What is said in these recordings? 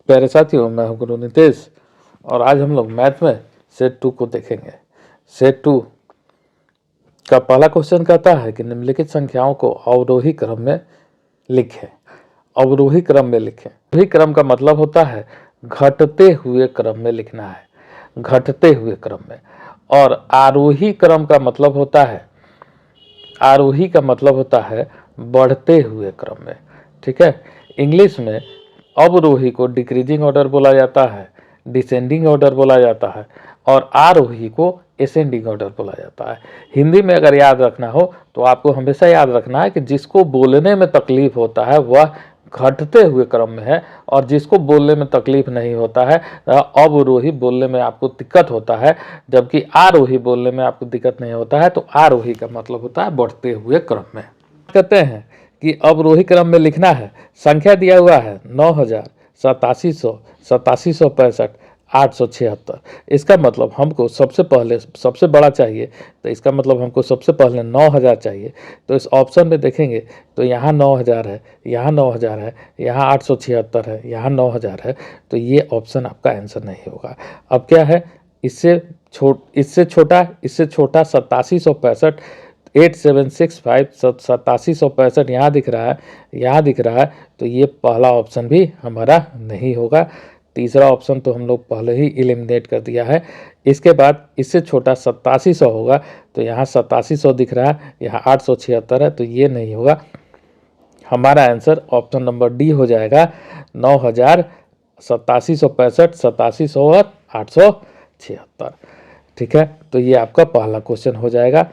प्यारे साथियों, मैं हूं गुरु नितेश और आज हम लोग मैथ में सेट 2 को देखेंगे। सेट 2 का पहला क्वेश्चन कहता है कि निम्नलिखित संख्याओं को अवरोही क्रम में लिखें। अवरोही क्रम में लिखें। अवरोही क्रम का मतलब होता है घटते हुए क्रम में लिखना है, घटते हुए क्रम में। और आरोही क्रम का मतलब होता है, आरोही का मतलब होता है बढ़ते हुए क्रम में। ठीक है। इंग्लिश में अवरोही को डिक्रीजिंग ऑर्डर बोला जाता है, डिसेंडिंग ऑर्डर बोला जाता है और आरोही को असेंडिंग ऑर्डर बोला जाता है। हिंदी में अगर याद रखना हो तो आपको हमेशा याद रखना है कि जिसको बोलने में तकलीफ होता है वह घटते हुए क्रम में है और जिसको बोलने में तकलीफ नहीं होता है अवरोही बोलने में आपको दिक्कत होता है, जबकि आरोही बोलने में आपको दिक्कत नहीं होता है। तो आरोही का मतलब होता है बढ़ते हुए क्रम में। कहते हैं कि अवरोही क्रम में लिखना है। संख्या दिया हुआ है 9000, 8700, 8765, 876। इसका मतलब हमको सबसे पहले सबसे बड़ा चाहिए, तो इसका मतलब हमको सबसे पहले 9000 चाहिए। तो इस ऑप्शन में देखेंगे तो यहाँ 9000 है, यहाँ 9000 है, यहाँ 876 है, यहाँ 9000 है। तो ये ऑप्शन आपका आंसर नहीं होगा। अब क्या है, इससे छोटा 8765, 8765, 8765 यहाँ दिख रहा है, यहाँ दिख रहा है। तो ये पहला ऑप्शन भी हमारा नहीं होगा। तीसरा ऑप्शन तो हम लोग पहले ही एलिमिनेट कर दिया है। इसके बाद इससे छोटा 8700 होगा, तो यहाँ 8700 दिख रहा है, यहाँ 876 है। तो ये नहीं होगा। हमारा आंसर ऑप्शन नंबर डी हो जाएगा 9000, 8765, 8700 और 876। ठीक है। तो ये आपका पहला क्वेश्चन हो जाएगा।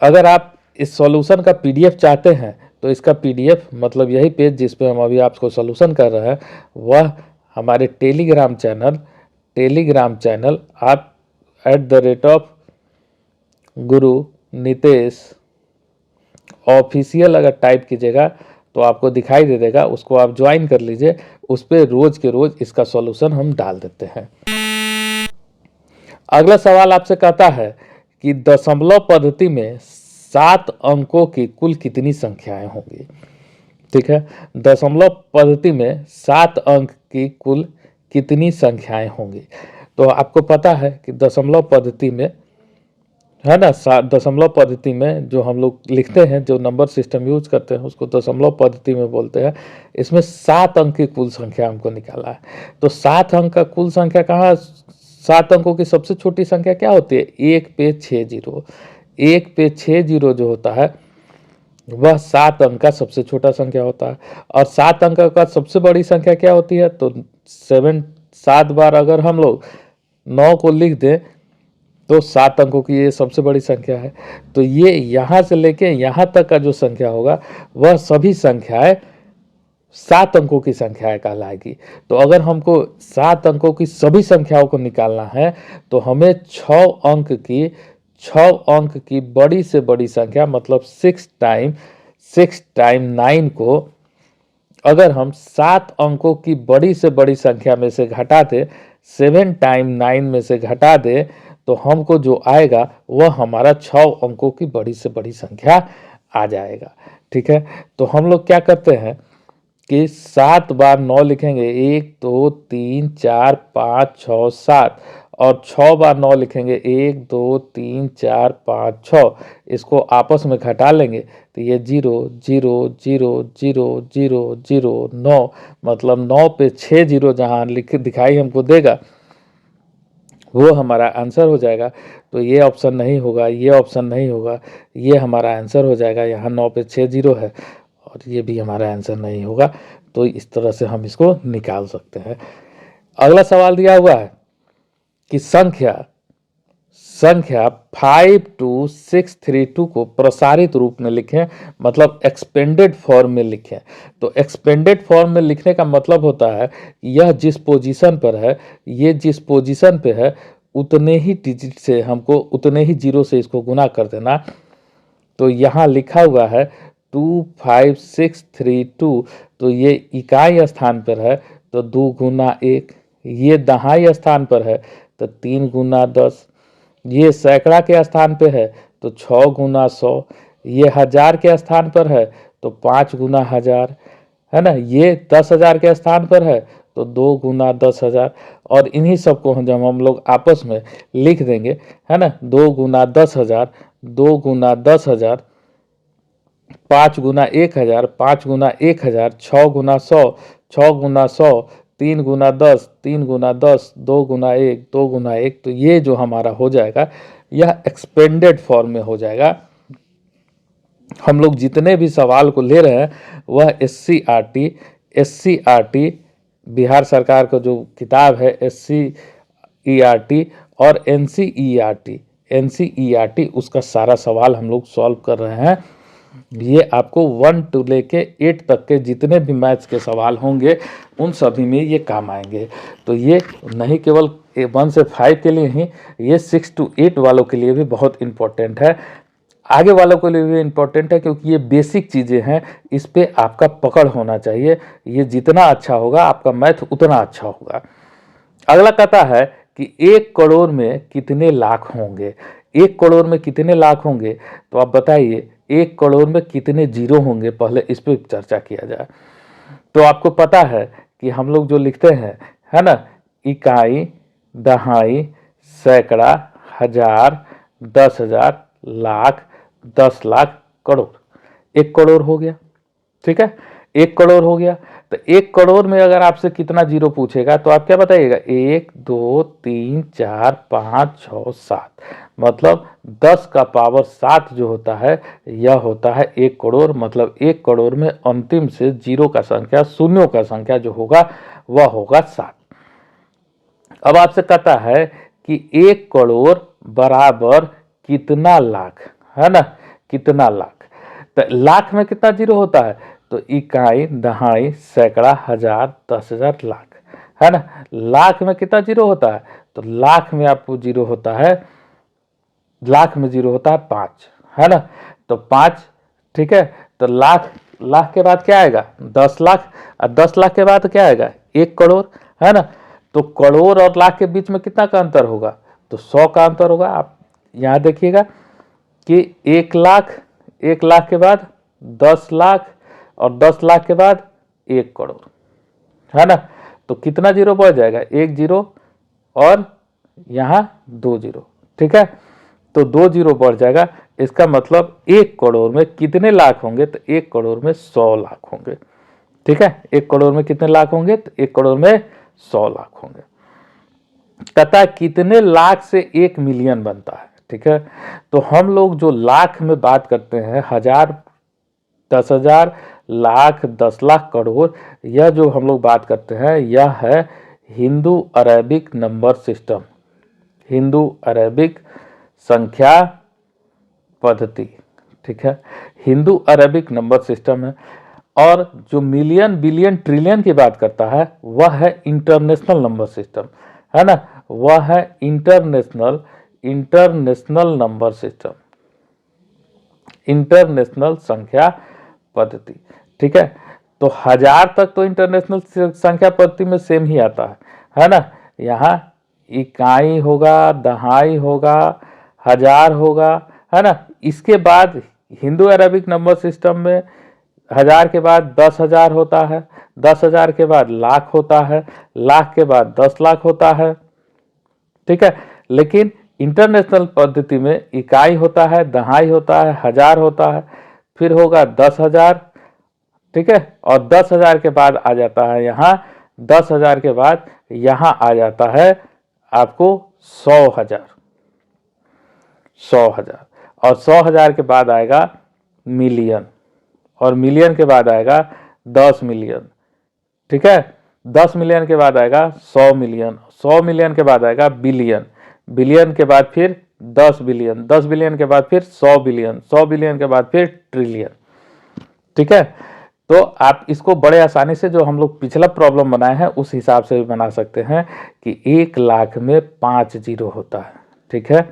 अगर आप इस सॉल्यूशन का पीडीएफ चाहते हैं तो इसका पीडीएफ मतलब यही पेज जिस पे हम अभी आपको सॉल्यूशन कर रहे हैं वह हमारे टेलीग्राम चैनल आप @ गुरु नितेश ऑफिशियल अगर टाइप कीजिएगा तो आपको दिखाई दे देगा, उसको आप ज्वाइन कर लीजिए। उस पर रोज के रोज इसका सॉल्यूशन हम डाल देते हैं। अगला सवाल आपसे कहता है कि दशमलव पद्धति में 7 अंकों की कुल कितनी संख्याएं होंगी। ठीक है। दशमलव पद्धति में 7 अंक की कुल कितनी संख्याएं होंगी। तो आपको पता है कि दशमलव पद्धति में है ना, दशमलव पद्धति में जो हम लोग लिखते हैं, जो नंबर सिस्टम यूज करते हैं उसको दशमलव पद्धति में बोलते हैं। इसमें 7 अंक की कुल संख्या हमको निकाला है। तो 7 अंक का कुल संख्या कहाँ, 7 अंकों की सबसे छोटी संख्या क्या होती है, 1 पे 6 जीरो। 1 पे 6 जीरो जो होता है वह 7 अंक का सबसे छोटा संख्या होता है। और 7 अंक का सबसे बड़ी संख्या क्या होती है, तो 7 बार अगर हम लोग 9 को लिख दें तो 7 अंकों की ये सबसे बड़ी संख्या है। तो ये यहाँ से लेके यहाँ तक का जो संख्या होगा वह सभी संख्याएं 7 अंकों की संख्याएं कहलाएगी। तो अगर हमको 7 अंकों की सभी संख्याओं को निकालना है तो हमें 6 अंक की बड़ी से बड़ी संख्या मतलब 6 टाइम 9 को अगर हम 7 अंकों की बड़ी से बड़ी संख्या में से घटा दे, 7 टाइम 9 में से घटा दे, तो हमको जो आएगा वह हमारा 6 अंकों की बड़ी से बड़ी संख्या आ जाएगा। ठीक है। तो हम लोग क्या करते हैं कि 7 बार 9 लिखेंगे, 1 2 3 4 5 6 7, और 6 बार 9 लिखेंगे, 1 2 3 4 5 6। इसको आपस में घटा लेंगे तो ये 0 0 0 0 0 0 9, मतलब 9 पे 6 जीरो जहाँ दिखाई हमको देगा वो हमारा आंसर हो जाएगा। तो ये ऑप्शन नहीं होगा, ये ऑप्शन नहीं होगा, ये हमारा आंसर हो जाएगा। यहाँ 9 पे 6 जीरो है और ये भी हमारा आंसर नहीं होगा। तो इस तरह से हम इसको निकाल सकते हैं। अगला सवाल दिया हुआ है कि संख्या 52632 को प्रसारित रूप में लिखें, मतलब एक्सपेंडेड फॉर्म में लिखें। तो एक्सपेंडेड फॉर्म में लिखने का मतलब होता है यह जिस पोजीशन पर है, ये जिस पोजीशन पे है उतने ही डिजिट से हमको, उतने ही जीरो से इसको गुना कर देना। तो यहाँ लिखा हुआ है 25632, तो ये इकाई स्थान पर है तो 2 गुना 1, ये दहाई स्थान पर है तो 3 गुना 10, ये सैकड़ा के स्थान पे है तो 6 गुना 100, ये हजार के स्थान पर है तो 5 गुना 1000, है ना। ये 10,000 के स्थान पर है तो 2 गुना 10,000, और इन्हीं सबको जब हम लोग आपस में लिख देंगे, है ना, 2 गुना 10,000, 2 गुना 10,000, 5 गुना 1,000, 5 गुना 1,000, 6 गुना 100, 6 गुना 100, 3 गुना 10, 3 गुना 10, 2 गुना 1, 2 गुना 1। तो ये जो हमारा हो जाएगा, यह एक्सपेंडेड फॉर्म में हो जाएगा। हम लोग जितने भी सवाल को ले रहे हैं वह SCRT बिहार सरकार का जो किताब है SCERT और NCERT उसका सारा सवाल हम लोग सॉल्व कर रहे हैं। ये आपको 1 to लेके 8 तक के जितने भी मैथ्स के सवाल होंगे उन सभी में ये काम आएंगे। तो ये नहीं केवल 1 से 5 के लिए ही, ये 6 to 8 वालों के लिए भी बहुत इम्पोर्टेंट है, आगे वालों के लिए भी इम्पोर्टेंट है, क्योंकि ये बेसिक चीज़ें हैं, इस पे आपका पकड़ होना चाहिए। ये जितना अच्छा होगा आपका मैथ उतना अच्छा होगा। अगला कहता है कि 1 करोड़ में कितने लाख होंगे। 1 करोड़ में कितने लाख होंगे, तो आप बताइए 1 करोड़ में कितने जीरो होंगे, पहले इस पर चर्चा किया जाए। तो आपको पता है कि हम लोग जो लिखते हैं, है ना, इकाई, दहाई, सैकड़ा, हजार, 10,000, लाख, 10 लाख, करोड़। 1 करोड़ हो गया, ठीक है, 1 करोड़ हो गया। तो 1 करोड़ में अगर आपसे कितना जीरो पूछेगा तो आप क्या बताइएगा, 1 2 3 4 5 6 7, मतलब 10 का पावर 7 जो होता है यह होता है 1 करोड़। मतलब 1 करोड़ में अंतिम से जीरो का संख्या, शून्यों का संख्या जो होगा वह होगा 7। अब आपसे कहता है कि 1 करोड़ बराबर कितना लाख, है ना, कितना लाख। तो लाख में कितना जीरो होता है, तो इकाई, दहाई, सैकड़ा, हजार, 10,000, लाख, है ना। लाख में कितना जीरो होता है, तो लाख में आपको जीरो होता है, लाख में जीरो होता है 5, है ना। तो 5, ठीक है। तो लाख, लाख के बाद क्या आएगा, 10 लाख, और 10 लाख के बाद क्या आएगा, 1 करोड़, है ना। तो करोड़ और लाख के बीच में कितना का अंतर होगा, तो 100 का अंतर होगा। आप यहाँ देखिएगा कि 1 लाख, 1 लाख के बाद 10 लाख, और 10 लाख के बाद 1 करोड़, है ना। तो कितना जीरो बढ़ जाएगा, 1 जीरो, और यहाँ 2 जीरो, ठीक है। तो 2 जीरो बढ़ जाएगा। इसका मतलब 1 करोड़ में कितने लाख होंगे, तो 1 करोड़ में 100 लाख होंगे, ठीक है। 1 करोड़ में कितने लाख होंगे, तो 1 करोड़ में 100 लाख होंगे। कहता है कितने लाख से 1 मिलियन बनता है, ठीक है। तो हम लोग जो लाख में बात करते हैं, हजार, 10,000, लाख, 10 लाख, करोड़, यह जो हम लोग बात करते हैं यह है Hindu Arabic number system, Hindu Arabic संख्या पद्धति, ठीक है। हिंदू अरेबिक नंबर सिस्टम है। और जो मिलियन, बिलियन, ट्रिलियन की बात करता है वह है इंटरनेशनल नंबर सिस्टम, है ना, वह है इंटरनेशनल नंबर सिस्टम, इंटरनेशनल संख्या पद्धति, ठीक है। तो हजार तक तो इंटरनेशनल संख्या पद्धति में सेम ही आता है ना। यहाँ इकाई होगा, दहाई होगा, हजार होगा, है ना। इसके बाद हिंदू अरेबिक नंबर सिस्टम में हजार के बाद 10,000 होता है, 10,000 के बाद लाख होता है, लाख के बाद 10 लाख होता है, ठीक है। लेकिन इंटरनेशनल पद्धति में इकाई होता है, दहाई होता है, हजार होता है, फिर होगा 10,000, ठीक है। और 10,000 के बाद आ जाता है यहाँ, 10,000 के बाद यहाँ आ जाता है आपको 100,000, 100,000, और 100,000 के बाद आएगा मिलियन, और मिलियन के बाद आएगा 10 मिलियन, ठीक है। 10 मिलियन के बाद आएगा 100 मिलियन, 100 मिलियन के बाद आएगा बिलियन, बिलियन के बाद फिर 10 बिलियन, 10 बिलियन के बाद फिर 100 बिलियन, 100 बिलियन के बाद फिर ट्रिलियन, ठीक है। तो आप इसको बड़े आसानी से, जो हम लोग पिछला प्रॉब्लम बनाए हैं उस हिसाब से भी बना सकते हैं कि 1 लाख में 5 जीरो होता है, ठीक है।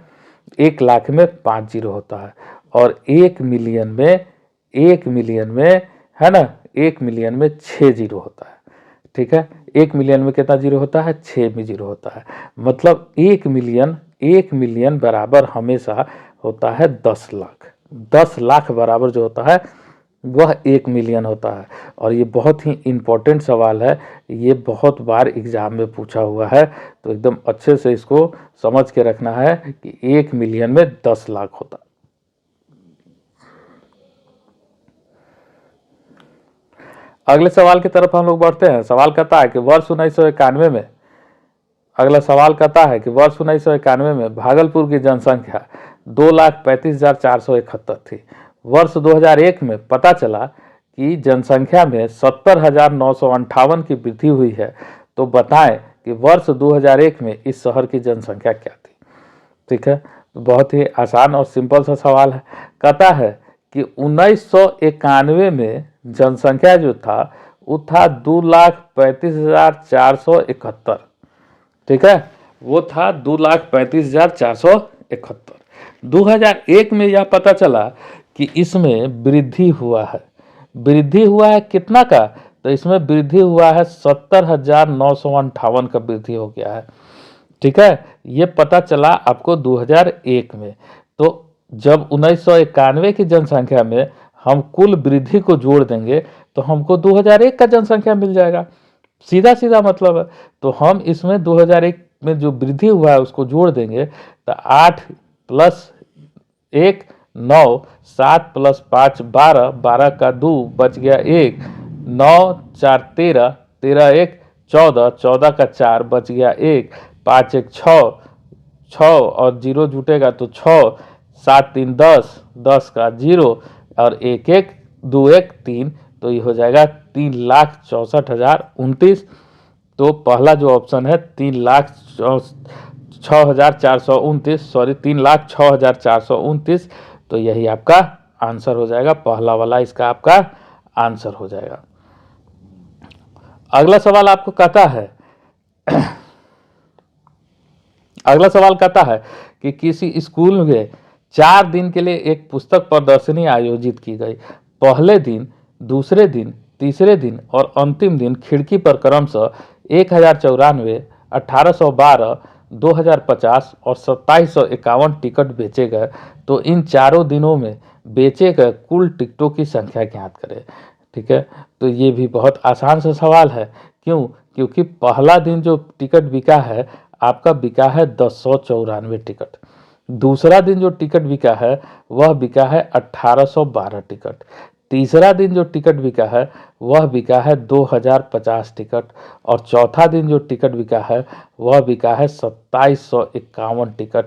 1 लाख में 5 जीरो होता है, और 1 मिलियन में, 1 मिलियन में, है ना, 1 मिलियन में 6 जीरो होता है, ठीक है। 1 मिलियन में कितना जीरो होता है, 6 में जीरो होता है। मतलब 1 मिलियन, 1 मिलियन बराबर हमेशा होता है 10 लाख, 10 लाख बराबर जो होता है वह 1 मिलियन होता है। और ये बहुत ही इम्पोर्टेंट सवाल है, ये बहुत बार एग्जाम में पूछा हुआ है, तो एकदम अच्छे से इसको समझ के रखना है कि 1 मिलियन में 10 लाख होता है। अगले सवाल की तरफ हम लोग बढ़ते हैं। सवाल कहता है कि वर्ष 1991 में, अगला सवाल कहता है कि वर्ष 1991 में भागलपुर की जनसंख्या 2,35,471 थी। वर्ष 2001 में पता चला कि जनसंख्या में 70,958 की वृद्धि हुई है। तो बताएं कि वर्ष 2001 में इस शहर की जनसंख्या क्या थी। ठीक है, तो बहुत ही आसान और सिंपल सा सवाल है। कहता है कि 1991 में जनसंख्या जो था वो था 2,35,471। ठीक है, वो था 2,35,471। 2001 में यह पता चला कि इसमें वृद्धि हुआ है। वृद्धि हुआ है कितना का? तो इसमें वृद्धि हुआ है 70,958 का वृद्धि हो गया है। ठीक है, ये पता चला आपको 2001 में। तो जब 1991 की जनसंख्या में हम कुल वृद्धि को जोड़ देंगे तो हमको 2001 का जनसंख्या मिल जाएगा। सीधा सीधा मतलब है। तो हम इसमें 2001 में जो वृद्धि हुआ है उसको जोड़ देंगे तो 8 + 1 9, 7 + 5 12, 12 का 2 बच गया 1, 9 4 13, 13 1 14, 14 का 4 बच गया 1, 5 1 6, 6 और 0 जुटेगा तो 6, 7 3 10, 10 का 0 और 1 1 2 1 3, तो ये हो जाएगा 3,64,029। तो पहला जो ऑप्शन है 3,06,429, सॉरी 3,06,429, तो यही आपका आंसर हो जाएगा। पहला वाला इसका आपका आंसर हो जाएगा। अगला सवाल आपको कहता है अगला सवाल कहता है कि किसी स्कूल में 4 दिन के लिए एक पुस्तक प्रदर्शनी आयोजित की गई। पहले दिन, दूसरे दिन, तीसरे दिन और अंतिम दिन खिड़की पर क्रमशः 1,094, 1,812, 2,050 और 2,751 टिकट बेचे गए। तो इन चारों दिनों में बेचे गए कुल टिकटों की संख्या ज्ञात करें। ठीक है, तो ये भी बहुत आसान सा सवाल है। क्यों? क्योंकि पहला दिन जो टिकट बिका है आपका बिका है 1094 टिकट। दूसरा दिन जो टिकट बिका है वह बिका है 1,812 टिकट। तीसरा दिन जो टिकट बिका है वह बिका है 2,050 टिकट। और चौथा दिन जो टिकट बिका है वह बिका है 2,751 टिकट।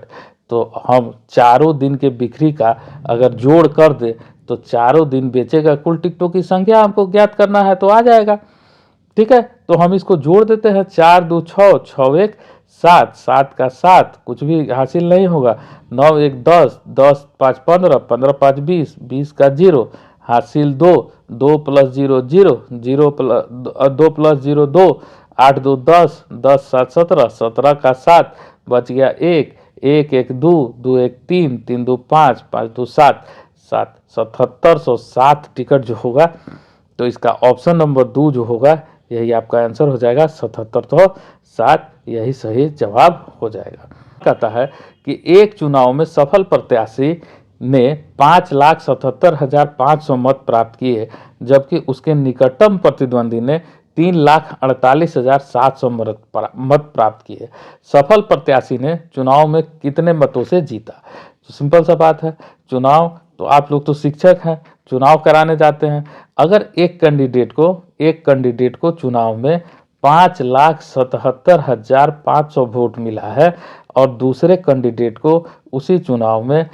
तो हम चारों दिन के बिक्री का अगर जोड़ कर दे तो चारों दिन बेचेगा कुल टिकटों की संख्या हमको ज्ञात करना है, तो आ जाएगा। ठीक है, तो हम इसको जोड़ देते हैं। 4 2 6, 6 1 7, 7 का 7, कुछ भी हासिल नहीं होगा। 9 1 10, 10 5 15, 15 5 20, 20 का 0 हासिल 2, 2 + 0 0, 0 2 + 0 2, 8 2 10, 10 7 17, 17 का 7 बच गया 1, 1 1 2, 2 1 3, 3 2 5, 5 2 7, 7 7,707 टिकट जो होगा, तो इसका ऑप्शन नंबर 2 जो होगा यही आपका आंसर हो जाएगा। 7,707 यही सही जवाब हो जाएगा। कहता है कि एक चुनाव में सफल प्रत्याशी ने 5,77,500 मत प्राप्त किए, जबकि उसके निकटतम प्रतिद्वंदी ने 3,48,700 मत प्राप्त किए। सफल प्रत्याशी ने चुनाव में कितने मतों से जीता? तो सिंपल सा बात है, चुनाव तो आप लोग तो शिक्षक हैं, चुनाव कराने जाते हैं। अगर एक कैंडिडेट को चुनाव में 5,77,500 वोट मिला है और दूसरे कैंडिडेट को उसी चुनाव में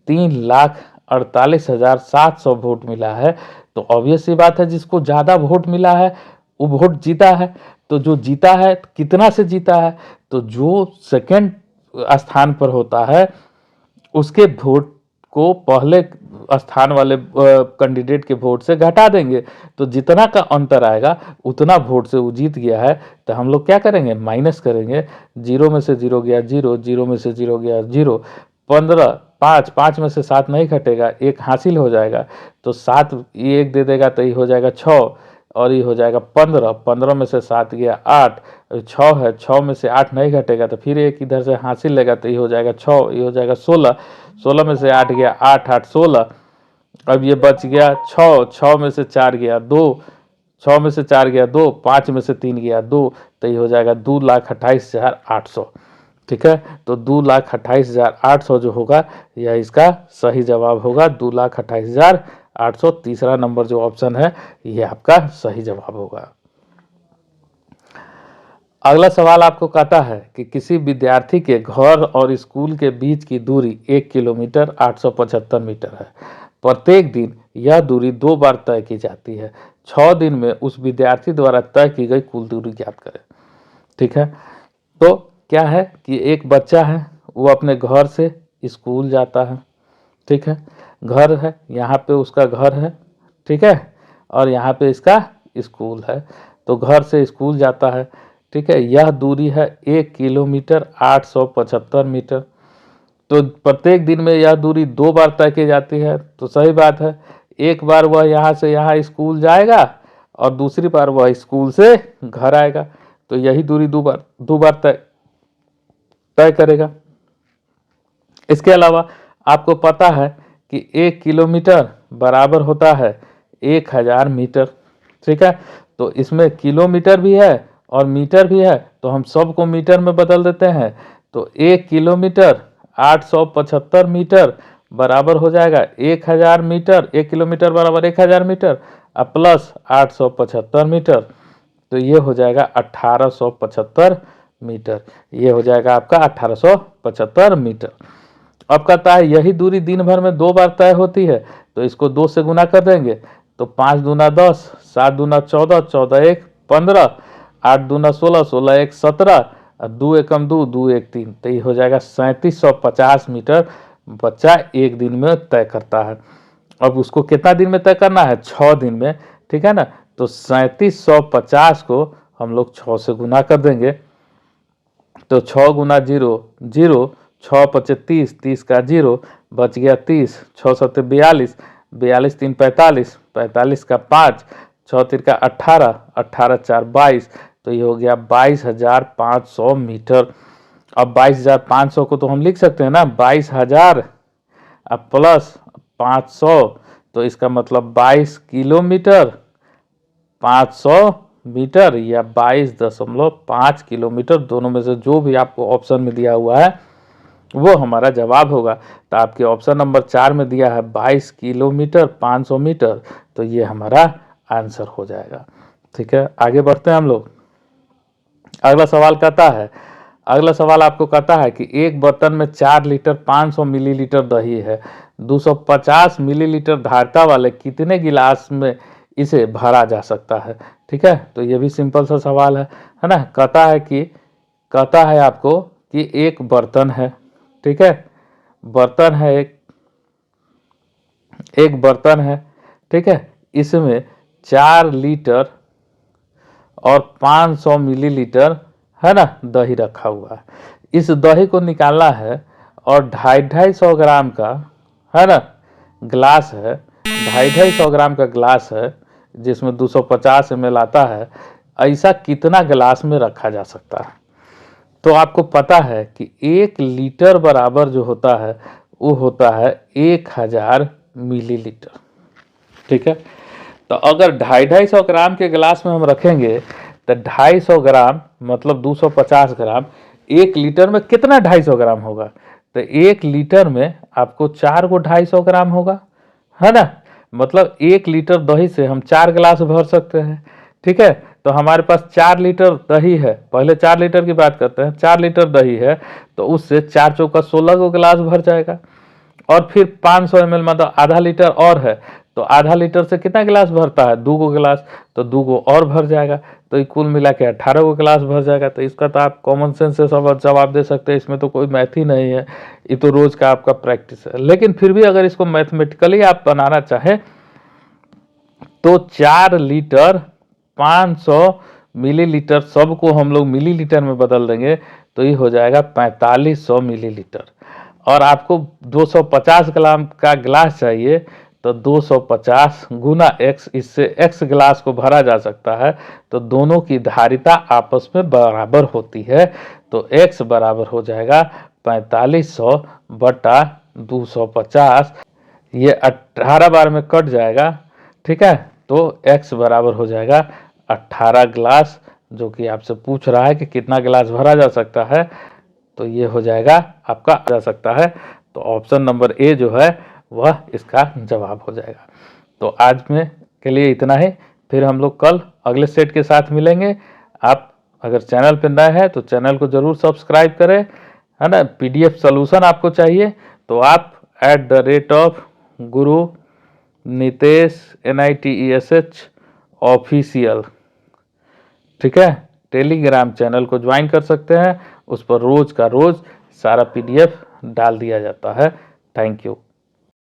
3,48,700 वोट मिला है, तो ऑब्वियस सी बात है जिसको ज़्यादा वोट मिला है वो वोट जीता है। तो जो जीता है कितना से जीता है? तो जो सेकंड स्थान पर होता है उसके वोट को पहले स्थान वाले कैंडिडेट के वोट से घटा देंगे, तो जितना का अंतर आएगा उतना वोट से वो जीत गया है। तो हम लोग क्या करेंगे? माइनस करेंगे। 0 में से 0 गया 0, 0 में से 0 गया 0, 15 5, 5 में से 7 नहीं घटेगा, 1 हासिल हो जाएगा। तो 7 ये 1 दे देगा तो ये हो जाएगा 6 और ये हो जाएगा 15, 15 में से 7 गया 8, 6 है, 6 में से 8 नहीं घटेगा तो फिर एक इधर से हासिल लेगा तो ये हो जाएगा 6, ये हो जाएगा 16, 16 में से 8 गया 8, 8 16 अब ये बच गया 6, 6 में से 4 गया 2, 6 में से 4 गया 2, 5 में से 3 गया 2, तो ये हो जाएगा 2,28,800। ठीक है, तो 2,28,800 जो होगा यह इसका सही जवाब होगा, 2,28,800। तीसरा नंबर जो ऑप्शन है ये आपका सही जवाब होगा। अगला सवाल आपको कहता है कि किसी विद्यार्थी के घर और स्कूल के बीच की दूरी 1 किलोमीटर 875 मीटर है। प्रत्येक दिन यह दूरी 2 बार तय की जाती है। 6 दिन में उस विद्यार्थी द्वारा तय की गई कुल दूरी ज्ञात करें। ठीक है, तो क्या है कि एक बच्चा है, वो अपने घर से स्कूल जाता है। ठीक है, घर है, यहाँ पे उसका घर है। ठीक है, और यहाँ पे इसका स्कूल है। तो घर से स्कूल जाता है। ठीक है, यह दूरी है 1 किलोमीटर 875 मीटर। तो प्रत्येक दिन में यह दूरी 2 बार तय की जाती है, तो सही बात है। एक बार वह यहाँ से यहाँ स्कूल जाएगा और दूसरी बार वह स्कूल से घर आएगा, तो यही दूरी दो बार तय तय करेगा। इसके अलावा आपको पता है कि 1 किलोमीटर बराबर होता है 1000 मीटर। ठीक है, तो इसमें किलोमीटर भी है और मीटर भी है, तो हम सबको मीटर में बदल देते हैं। तो 1 किलोमीटर 875 मीटर बराबर हो जाएगा 1000 मीटर। 1 किलोमीटर बराबर 1000 मीटर और प्लस 875 मीटर, तो ये हो जाएगा 1875 मीटर। ये हो जाएगा आपका 1875 मीटर। अब कहता है यही दूरी दिन भर में 2 बार तय होती है, तो इसको 2 से गुना कर देंगे। तो 5 दूना 10, 7 दूना 14, 14 एक 15, 8 दूना 16, 16 एक 17, और 2 एकम 2, 2 एक 3, तो ये हो जाएगा 3750 मीटर बच्चा एक दिन में तय करता है। अब उसको कितना दिन में तय करना है? 6 दिन में। ठीक है ना, तो 3750 को हम लोग 6 से गुना कर देंगे। तो 6 गुना 0 0, 6 पचे 30, 30 का 0 बच गया 30, 6 सत्ते 42, 42 3 45, 45 का 5, 6 3 का 18, 18 4 22, तो ये हो गया 22,500 मीटर। अब 22,500 को तो हम लिख सकते हैं ना, 22,000 अब प्लस 500, तो इसका मतलब 22 किलोमीटर 500 मीटर या 22.5 किलोमीटर, दोनों में से जो भी आपको ऑप्शन में दिया हुआ है वो हमारा जवाब होगा। तो आपके ऑप्शन नंबर 4 में दिया है 22 किलोमीटर 500 मीटर, तो ये हमारा आंसर हो जाएगा। ठीक है, आगे बढ़ते हैं हम लोग। अगला सवाल कहता है, अगला सवाल आपको कहता है कि एक बर्तन में 4 लीटर 500 मिलीलीटर दही है। 250 मिलीलीटर धारिता वाले कितने गिलास में इसे भरा जा सकता है? ठीक है, तो ये भी सिंपल सा सवाल है ना। कहता है आपको कि एक बर्तन है। ठीक है, बर्तन है, एक बर्तन है। ठीक है, इसमें 4 लीटर और 500 मिलीलीटर है ना दही रखा हुआ है। इस दही को निकालना है और 250 ग्राम का है ना ग्लास है, 250 ग्राम का ग्लास है जिसमें 250 ml आता है। ऐसा कितना ग्लास में रखा जा सकता है? तो आपको पता है कि 1 लीटर बराबर जो होता है वो होता है 1000 मिलीलीटर। ठीक है, तो अगर 250 ग्राम के गिलास में हम रखेंगे तो 250 ग्राम मतलब 250 ग्राम, 1 लीटर में कितना 250 ग्राम होगा? तो 1 लीटर में आपको 4 को 250 ग्राम होगा, है ना। मतलब 1 लीटर दही से हम 4 गिलास भर सकते हैं। ठीक है, तो हमारे पास 4 लीटर दही है, पहले 4 लीटर की बात करते हैं। 4 लीटर दही है तो उससे 4 चौका 16 को गिलास भर जाएगा। और फिर 500 ml मतलब आधा लीटर और है, तो आधा लीटर से कितना गिलास भरता है? 2 गो गिलास, तो 2 गो और भर जाएगा, तो ये कुल मिला के 18 गो गिलास भर जाएगा। तो इसका तो आप कॉमन सेंस से सब जवाब दे सकते हैं, इसमें तो कोई मैथ ही नहीं है, ये तो रोज का आपका प्रैक्टिस है। लेकिन फिर भी अगर इसको मैथमेटिकली आप बनाना चाहें तो 4 लीटर 500 मिलीलीटर सबको हम लोग मिलीलीटर में बदल देंगे, तो ये हो जाएगा 4500 मिलीलीटर। और आपको 250 ग्राम का गिलास चाहिए, तो 250 गुना x, इससे x गिलास को भरा जा सकता है, तो दोनों की धारिता आपस में बराबर होती है। तो x बराबर हो जाएगा 4500 बटा 250। ये 18 बार में कट जाएगा, ठीक है, तो x बराबर हो जाएगा 18 गिलास, जो कि आपसे पूछ रहा है कि कितना गिलास भरा जा सकता है, तो ये हो जाएगा आपका जा सकता है। तो ऑप्शन नंबर ए जो है वह इसका जवाब हो जाएगा। तो आज में के लिए इतना ही, फिर हम लोग कल अगले सेट के साथ मिलेंगे। आप अगर चैनल पर नए हैं तो चैनल को ज़रूर सब्सक्राइब करें, है ना। PDF सॉल्यूशन आपको चाहिए तो आप @गुरु नितेश NITESH ऑफिशियल, ठीक है, टेलीग्राम चैनल को ज्वाइन कर सकते हैं। उस पर रोज़ का रोज़ सारा PDF डाल दिया जाता है। Thank you.